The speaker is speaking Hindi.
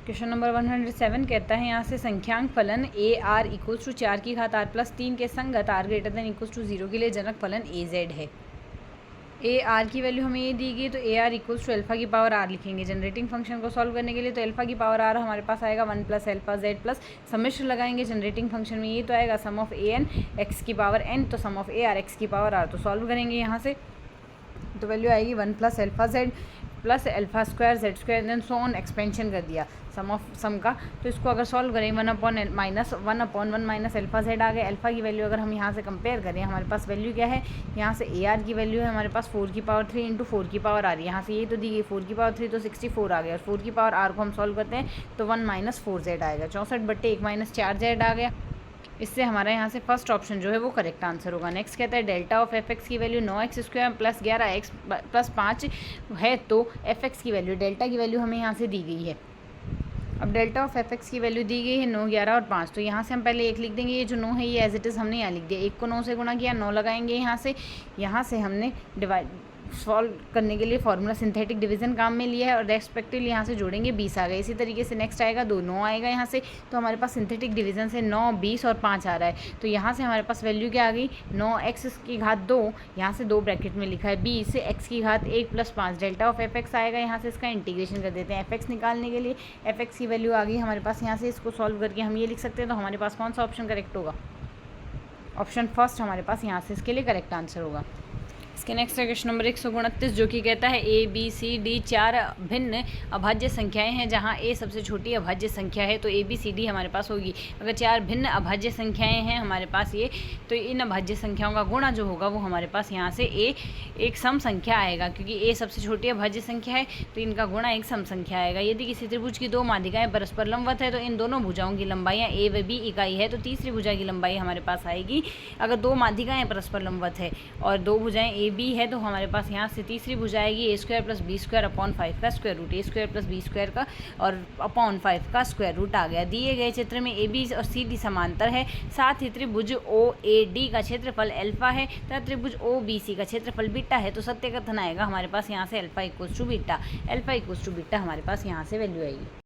क्वेश्चन नंबर 107 कहता है यहाँ से संख्यांक फलन ए आर इक्वल्स टू 4 की घात आर प्लस 3 के संगत R greater than equals to 0 के लिए जनक फलन ए जेड है। ए आर की वैल्यू हमें ये दी गई तो A R equals to alpha की पावर आर लिखेंगे। जनरेटिंग फंक्शन को सॉल्व करने के लिए तो एल्फा की पावर आर हमारे पास आएगा 1 प्लस एल्फा जेड प्लस समिश्र लगाएंगे जनरेटिंग फंक्शन में, ये तो आएगा sum of A N X की पावर एन, तो sum of A R X की पावर आर, तो सॉल्व करेंगे यहाँ से तो वैल्यू आएगी 1 plus alpha Z plus alpha square Z square then so on, expansion कर दिया सम का, तो इसको अगर सॉल्व करें 1/1 माइनस एल्फा जेड आ गया। एल्फा की वैल्यू अगर हम यहाँ से कंपेयर करें हमारे पास वैल्यू क्या है, यहाँ से ए आर की वैल्यू है हमारे पास 4 की पावर 3 इंटू 4 की पावर आर, यहाँ से ये तो दी गई 4 की पावर 3 तो 64 आ गया, और 4 की पावर आर को हम सॉल्व करते हैं तो 1 माइनस 4 जेड आएगा, 64/1 माइनस 4 जेड आ गया। इससे हमारा यहाँ से फर्स्ट ऑप्शन जो है वो करेक्ट आंसर होगा। नेक्स्ट कहता है डेल्टा ऑफ एफ एक्स की value 9x square plus 11x plus 5 है, तो एफ एक्स की वैल्यू डेल्टा की वैल्यू हमें यहाँ से दी गई है। अब डेल्टा ऑफ एफ एक्स की वैल्यू दी गई है 9, 11 और 5, तो यहाँ से हम पहले 1 लिख देंगे, ये जो 9 है ये एज इट इज़ हमने यहाँ लिख दिया, 1 को 9 से गुणा किया, 9 लगाएंगे यहाँ से हमने डिवाइड सॉल्व करने के लिए फॉर्मूला सिंथेटिक डिवीजन काम में लिया है और रेस्पेक्टिवली यहाँ से जोड़ेंगे 20 आ गए। इसी तरीके से नेक्स्ट आएगा 2 9 आएगा यहाँ से, तो हमारे पास सिंथेटिक डिवीजन से 9 20 और 5 आ रहा है, तो यहाँ से हमारे पास वैल्यू क्या आ गई 9x की घात 2, यहाँ से 2 ब्रैकेट में लिखा है 20 से x की घात 1 plus 5, delta of F x आएगा, यहाँ से इसका इंटीग्रेशन कर देते हैं। एफ एक्स निकालने के लिए एफ एक्स की वैल्यू आ गई हमारे पास, यहाँ से इसको सॉल्व करके हम ये लिख सकते हैं, तो हमारे पास कौन सा ऑप्शन करेक्ट होगा, ऑप्शन फर्स्ट हमारे पास यहाँ से इसके लिए करेक्ट आंसर होगा। इसके नेक्स्ट है क्वेश्चन नंबर 129 जो कि कहता है ए बी सी डी 4 भिन्न अभाज्य संख्याएं हैं जहां ए सबसे छोटी अभाज्य संख्या है, तो ए बी सी डी हमारे पास होगी। अगर 4 भिन्न अभाज्य संख्याएं हैं हमारे पास ये, तो इन अभाज्य संख्याओं का गुणा जो होगा वो हमारे पास यहाँ से ए एक सम संख्या आएगा, क्योंकि ए सबसे छोटी अभाज्य संख्या है तो इनका गुणा एक सम संख्या आएगा। यदि किसी त्रिभुज की 2 माध्यिकाएं परस्पर लंबवत है तो इन दोनों भुजाओं की लंबाइयाँ ए व बी इकाई है, तो तीसरी भुजा की लंबाई हमारे पास आएगी। अगर 2 माध्यिकाएं परस्पर लंबवत है और 2 भुजाएं ए बी है तो हमारे पास यहाँ से तीसरी भुजा आएगी A square plus B square upon 5 का square root, A square plus B square का और अपॉन 5 का स्क्वायर रूट आ गया। दिए गए चित्र में ए बी और सी डी समांतर है, साथ ही त्रिभुज ओ ए डी का क्षेत्रफल अल्फा है तथा त्रिभुज ओ बी सी का क्षेत्रफल बीटा है, तो सत्य कथन आएगा हमारे पास यहाँ से alpha equals to beta, alpha equals to beta हमारे पास यहाँ से वैल्यू आएगी।